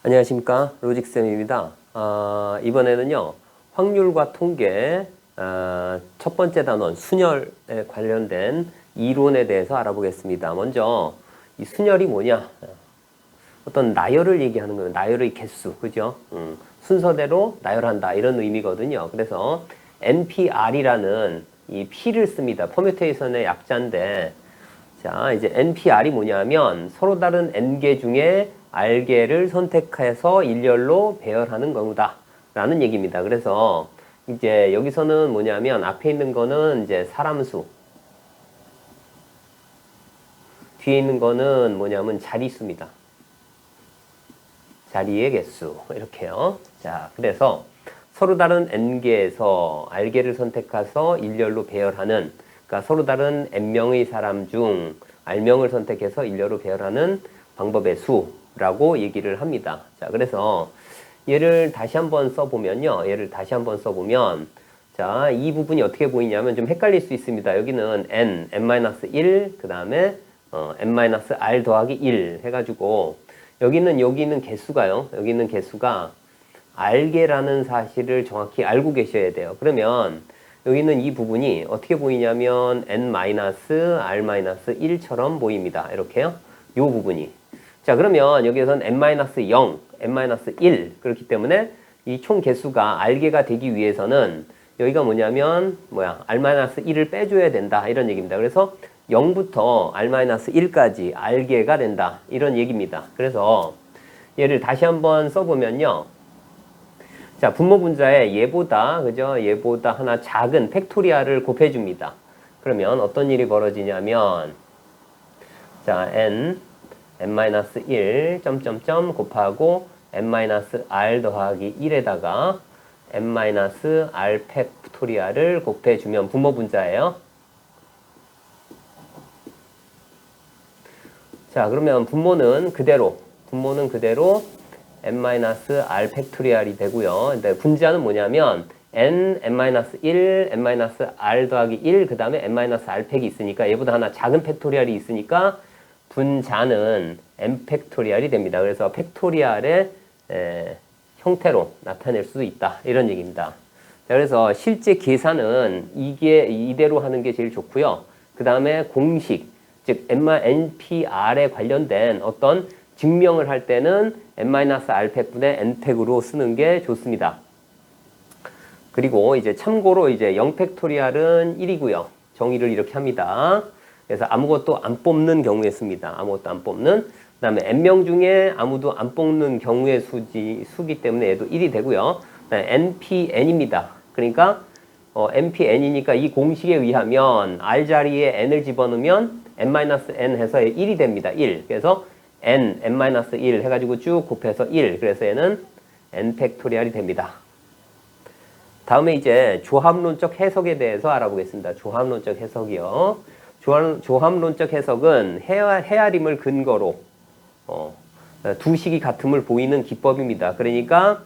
안녕하십니까, 로직쌤입니다. 이번에는요 확률과 통계 첫 번째 단원 순열에 관련된 이론에 대해서 알아보겠습니다. 먼저 이 순열이 뭐냐, 어떤 나열을 얘기하는 거예요. 나열의 개수, 그죠? 순서대로 나열한다, 이런 의미거든요. 그래서 NPR이라는 이 P를 씁니다. 퍼뮤테이션의 약자인데, 자, 이제 NPR이 뭐냐면 서로 다른 N개 중에 R개를 선택해서 일렬로 배열하는 경우다 라는 얘기입니다. 그래서 이제 여기서는 뭐냐면 앞에 있는 거는 이제 사람 수, 뒤에 있는 거는 뭐냐면 자리수입니다. 자리의 개수, 이렇게요. 자, 그래서 서로 다른 N개에서 R개를 선택해서 일렬로 배열하는, 그러니까 서로 다른 N명의 사람 중 R명을 선택해서 일렬로 배열하는 방법의 수라고 얘기를 합니다. 자, 그래서 얘를 다시 한번 써보면요. 자, 이 부분이 어떻게 보이냐면 좀 헷갈릴 수 있습니다. 여기는 n-1, 그 다음에 n-r 더하기 1 해가지고 여기 있는 개수가요. 여기 있는 개수가 R개라는 사실을 정확히 알고 계셔야 돼요. 그러면 여기 있는 이 부분이 어떻게 보이냐면 n-r-1처럼 보입니다. 이렇게요. 이 부분이. 자, 그러면 여기에서는 n-0, n-1 그렇기 때문에 이 총 개수가 R개가 되기 위해서는 여기가 뭐냐면 r-1을 빼줘야 된다, 이런 얘기입니다. 그래서 0부터 r-1까지 R개가 된다, 이런 얘기입니다. 그래서 얘를 다시 한번 써보면요. 자, 분모 분자에 얘보다, 그죠? 얘보다 하나 작은 팩토리얼을 곱해줍니다. 그러면 어떤 일이 벌어지냐면, 자, n-1 점점점 곱하고 n-r 더하기 1에다가 n-r 팩토리얼을 곱해주면 분모 분자예요. 자, 그러면 분모는 그대로 n-r 팩토리얼이 되고요. 근데 분자는 뭐냐면 n-1, n-r 더하기 1, 그 다음에 n-r 팩이 있으니까 얘보다 하나 작은 팩토리얼이 있으니까 분자는 n 팩토리얼이 됩니다. 그래서 팩토리얼의 형태로 나타낼 수도 있다, 이런 얘기입니다. 자, 그래서 실제 계산은 이대로 하는 게 제일 좋고요. 그 다음에 공식, 즉 NPR에 관련된 어떤 증명을 할 때는 n-r팩분의 n팩으로 쓰는 게 좋습니다. 그리고 이제 참고로 이제 0팩토리얼은 1이고요. 정의를 이렇게 합니다. 그래서 아무것도 안 뽑는 경우에 씁니다. 아무것도 안 뽑는. 그 다음에 n명 중에 아무도 안 뽑는 경우의 수기 때문에 얘도 1이 되고요. 그다음에 npn입니다. 그러니까 npn이니까 이 공식에 의하면 r 자리에 n을 집어넣으면 n-n 해서 1이 됩니다. 1. 그래서 n-1 해가지고 쭉 곱해서 1. 그래서 얘는 n 팩토리얼이 됩니다. 다음에 이제 조합론적 해석에 대해서 알아보겠습니다. 조합론적 해석이요. 조합론적 해석은 헤아림을 근거로 두 식이 같음을 보이는 기법입니다. 그러니까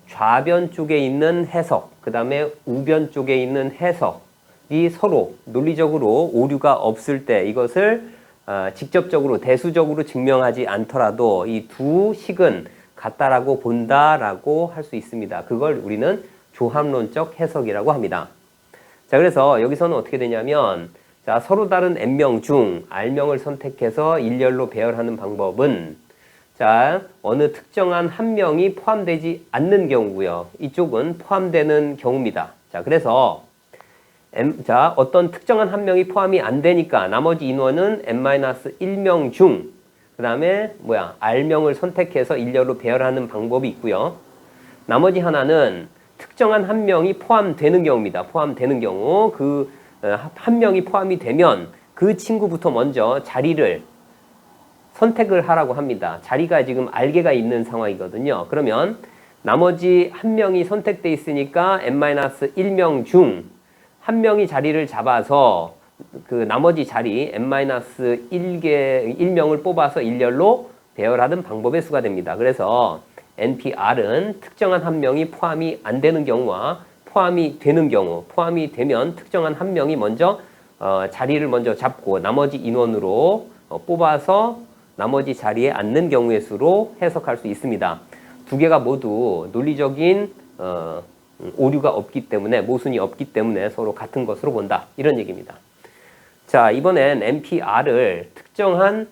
좌변 쪽에 있는 해석, 그 다음에 우변 쪽에 있는 해석이 서로 논리적으로 오류가 없을 때 이것을 직접적으로 대수적으로 증명하지 않더라도 이 두 식은 같다라고 본다라고 할 수 있습니다. 그걸 우리는 조합론적 해석이라고 합니다. 자, 그래서 여기서는 어떻게 되냐면, 자, 서로 다른 n명 중 r명을 선택해서 일렬로 배열하는 방법은, 자, 어느 특정한 한 명이 포함되지 않는 경우고요. 이쪽은 포함되는 경우입니다. 자, 그래서 자, 어떤 특정한 한 명이 포함이 안 되니까 나머지 인원은 n-1명 중, 그 다음에 r명을 선택해서 일렬로 배열하는 방법이 있고요. 나머지 하나는 특정한 한 명이 포함되는 경우입니다. 포함되는 경우, 그 한 명이 포함이 되면 그 친구부터 먼저 자리를 선택을 하라고 합니다. 자리가 지금 R개가 있는 상황이거든요. 그러면 나머지 한 명이 선택돼 있으니까 n-1명 중 한 명이 자리를 잡아서 그 나머지 자리 n-1명을 뽑아서 일렬로 배열하는 방법의 수가 됩니다. 그래서 NPR은 특정한 한 명이 포함이 안 되는 경우와 포함이 되는 경우, 포함이 되면 특정한 한 명이 먼저 자리를 먼저 잡고 나머지 인원으로 뽑아서 나머지 자리에 앉는 경우의 수로 해석할 수 있습니다. 두 개가 모두 논리적인 오류가 없기 때문에, 모순이 없기 때문에 서로 같은 것으로 본다. 이런 얘기입니다. 자, 이번엔 NPR을 특정한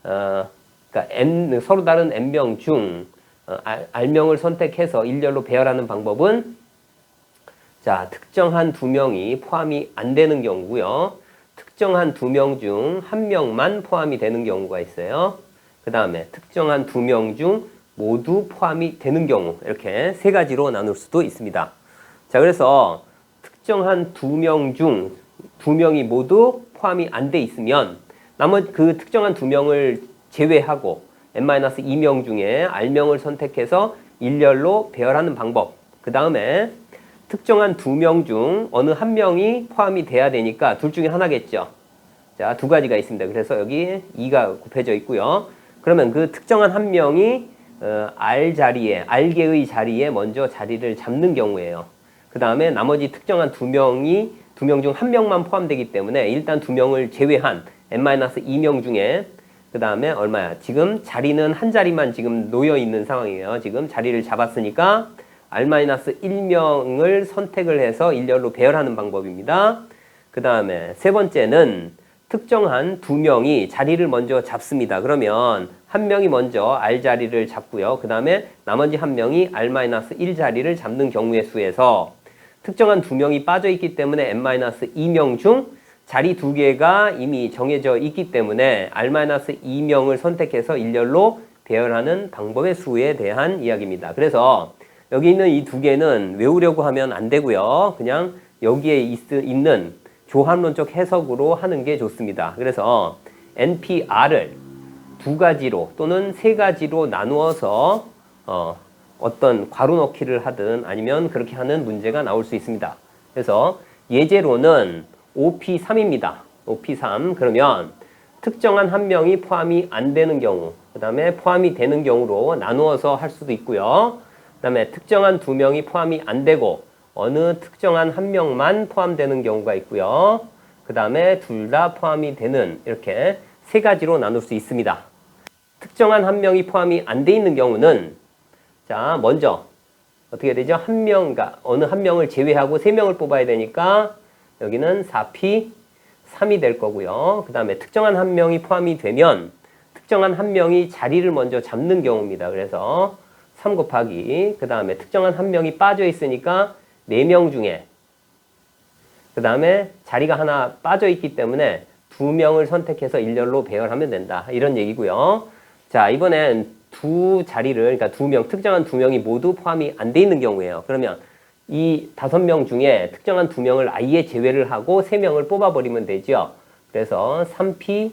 그러니까 서로 다른 n명 중 R명을 선택해서 일렬로 배열하는 방법은, 자, 특정한 두 명이 포함이 안 되는 경우고요. 특정한 두 명 중 한 명만 포함이 되는 경우가 있어요. 그 다음에 특정한 두 명 중 모두 포함이 되는 경우, 이렇게 세 가지로 나눌 수도 있습니다. 자, 그래서 특정한 두 명 중 두 명이 모두 포함이 안 돼 있으면 나머지 그 특정한 두 명을 제외하고 n-2명 중에 R명을 선택해서 일렬로 배열하는 방법. 그 다음에 특정한 두 명 중 어느 한 명이 포함이 돼야 되니까 둘 중에 하나겠죠. 자, 두 가지가 있습니다. 그래서 여기 2가 곱해져 있고요. 그러면 그 특정한 한 명이 R 자리에, R개의 자리에 먼저 자리를 잡는 경우예요. 그 다음에 나머지 특정한 두 명 중 한 명만 포함되기 때문에 일단 두 명을 제외한 n-2명 중에, 그 다음에 얼마야? 지금 자리는 한 자리만 지금 놓여 있는 상황이에요. 지금 자리를 잡았으니까 R-1명을 선택을 해서 일렬로 배열하는 방법입니다. 그 다음에 세 번째는 특정한 두 명이 자리를 먼저 잡습니다. 그러면 한 명이 먼저 R 자리를 잡고요. 그 다음에 나머지 한 명이 R-1 자리를 잡는 경우의 수에서 특정한 두 명이 빠져 있기 때문에 n-2명 중 자리 두 개가 이미 정해져 있기 때문에 R-2명을 선택해서 일렬로 배열하는 방법의 수에 대한 이야기입니다. 그래서 여기 있는 이 두 개는 외우려고 하면 안 되고요. 그냥 여기에 있는 조합론적 해석으로 하는 게 좋습니다. 그래서 NPR을 두 가지로 또는 세 가지로 나누어서 어떤 괄호 넣기를 하든 아니면 그렇게 하는 문제가 나올 수 있습니다. 그래서 예제로는 OP3입니다. OP3. 그러면 특정한 한 명이 포함이 안 되는 경우, 그 다음에 포함이 되는 경우로 나누어서 할 수도 있고요. 그 다음에 특정한 두 명이 포함이 안 되고 어느 특정한 한 명만 포함되는 경우가 있고요. 그 다음에 둘 다 포함이 되는, 이렇게 세 가지로 나눌 수 있습니다. 특정한 한 명이 포함이 안 돼 있는 경우는, 자, 먼저 어떻게 되죠? 한 명, 그러니까 어느 한 명을 제외하고 세 명을 뽑아야 되니까 여기는 4P 3이 될 거고요. 그 다음에 특정한 한 명이 포함이 되면 특정한 한 명이 자리를 먼저 잡는 경우입니다. 그래서 3 곱하기, 그 다음에 특정한 한 명이 빠져 있으니까 4명 중에, 그 다음에 자리가 하나 빠져 있기 때문에 2명을 선택해서 일렬로 배열하면 된다. 이런 얘기고요. 자, 이번엔 두 자리를, 그러니까 2명, 특정한 2명이 모두 포함이 안 돼 있는 경우예요. 그러면 이 5명 중에 특정한 2명을 아예 제외를 하고 3명을 뽑아버리면 되죠. 그래서 3P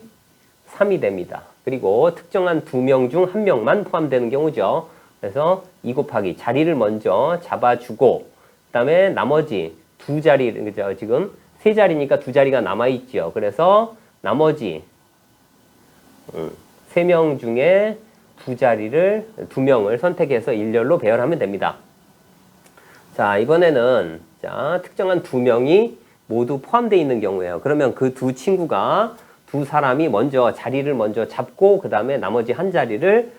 3이 됩니다. 그리고 특정한 2명 중 1명만 포함되는 경우죠. 그래서 2 곱하기 자리를 먼저 잡아주고, 그 다음에 나머지 두 자리, 그죠? 지금 세 자리니까 두 자리가 남아있죠. 그래서 나머지 3명 중에 두 자리를, 2명을 선택해서 일렬로 배열하면 됩니다. 자, 이번에는, 자, 특정한 2명이 모두 포함되어 있는 경우예요. 그러면 그 두 친구가, 두 사람이 먼저 자리를 먼저 잡고, 그 다음에 나머지 한 자리를,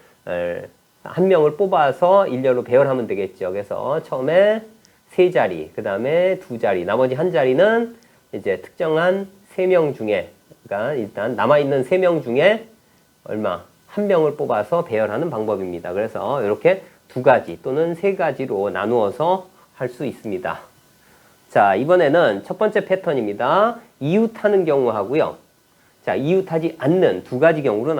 한 명을 뽑아서 일렬로 배열하면 되겠죠. 그래서 처음에 세 자리, 그 다음에 두 자리, 나머지 한 자리는 이제 특정한 3명 중에, 그러니까 일단 남아있는 3명 중에 한 명을 뽑아서 배열하는 방법입니다. 그래서 이렇게 두 가지 또는 세 가지로 나누어서 할 수 있습니다. 자, 이번에는 첫 번째 패턴입니다. 이웃하는 경우하고요. 자, 이웃하지 않는 두 가지 경우로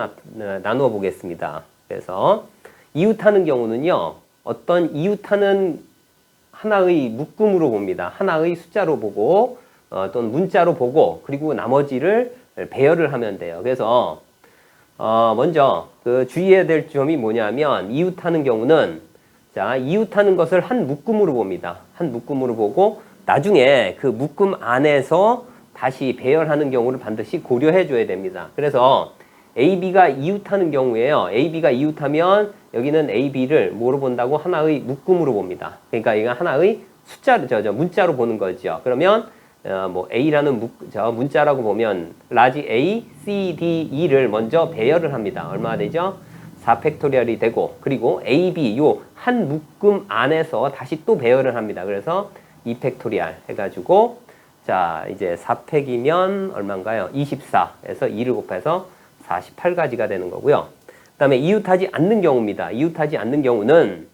나누어 보겠습니다. 그래서 이웃하는 경우는요, 어떤 이웃하는 하나의 묶음으로 봅니다. 하나의 숫자로 보고 또는 문자로 보고, 그리고 나머지를 배열을 하면 돼요. 그래서 먼저 그 주의해야 될 점이 뭐냐면, 이웃하는 경우는, 자, 이웃하는 것을 한 묶음으로 봅니다. 한 묶음으로 보고 나중에 그 묶음 안에서 다시 배열하는 경우를 반드시 고려해 줘야 됩니다. 그래서 AB가 이웃하는 경우에요. AB가 이웃하면 여기는 AB를 뭐로 본다고? 하나의 묶음으로 봅니다. 그러니까 이거 하나의 숫자로, 문자로 보는 거죠. 그러면 뭐 A라는 문자라고 보면 라지 A, C, D, E를 먼저 배열을 합니다. 얼마나 되죠? 4팩토리얼이 되고, 그리고 AB 요 한 묶음 안에서 다시 또 배열을 합니다. 그래서 2팩토리알 해가지고 자 이제 4팩이면 얼마인가요? 24에서 2를 곱해서 48가지가 되는 거고요. 그 다음에 이웃하지 않는 경우입니다. 이웃하지 않는 경우는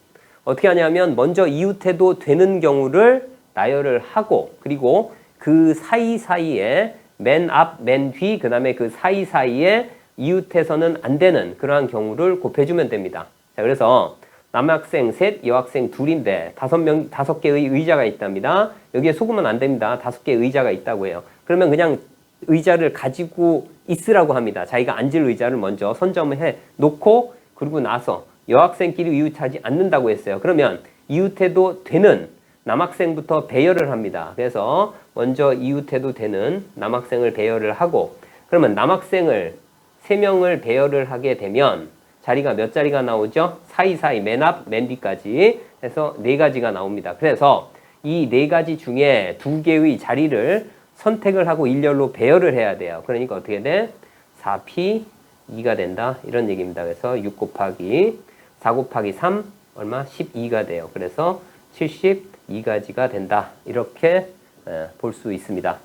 어떻게 하냐면 먼저 이웃해도 되는 경우를 나열을 하고 그리고 그 사이사이에 맨 앞, 맨 뒤, 그 다음에 그 사이사이에 이웃해서는 안 되는 그러한 경우를 곱해주면 됩니다. 자, 그래서 남학생 셋, 여학생 둘인데 5개의 의자가 있답니다. 여기에 속으면 안 됩니다. 5개의 의자가 있다고 해요. 그러면 그냥 의자를 가지고 있으라고 합니다. 자기가 앉을 의자를 먼저 선점을 해 놓고 그리고 나서 여학생끼리 이웃하지 않는다고 했어요. 그러면 이웃해도 되는 남학생부터 배열을 합니다. 그래서 먼저 이웃해도 되는 남학생을 배열을 하고 그러면 남학생을 3명을 배열을 하게 되면 자리가 몇 자리가 나오죠? 사이사이 맨 앞, 맨 뒤까지 해서 4가지가 나옵니다. 그래서 이 4가지 중에 2개의 자리를 선택을 하고 일렬로 배열을 해야 돼요. 그러니까 어떻게 돼? 4p 2가 된다. 이런 얘기입니다. 그래서 6 곱하기 4 곱하기 3 얼마? 12가 돼요. 그래서 72가지가 된다. 이렇게 볼 수 있습니다.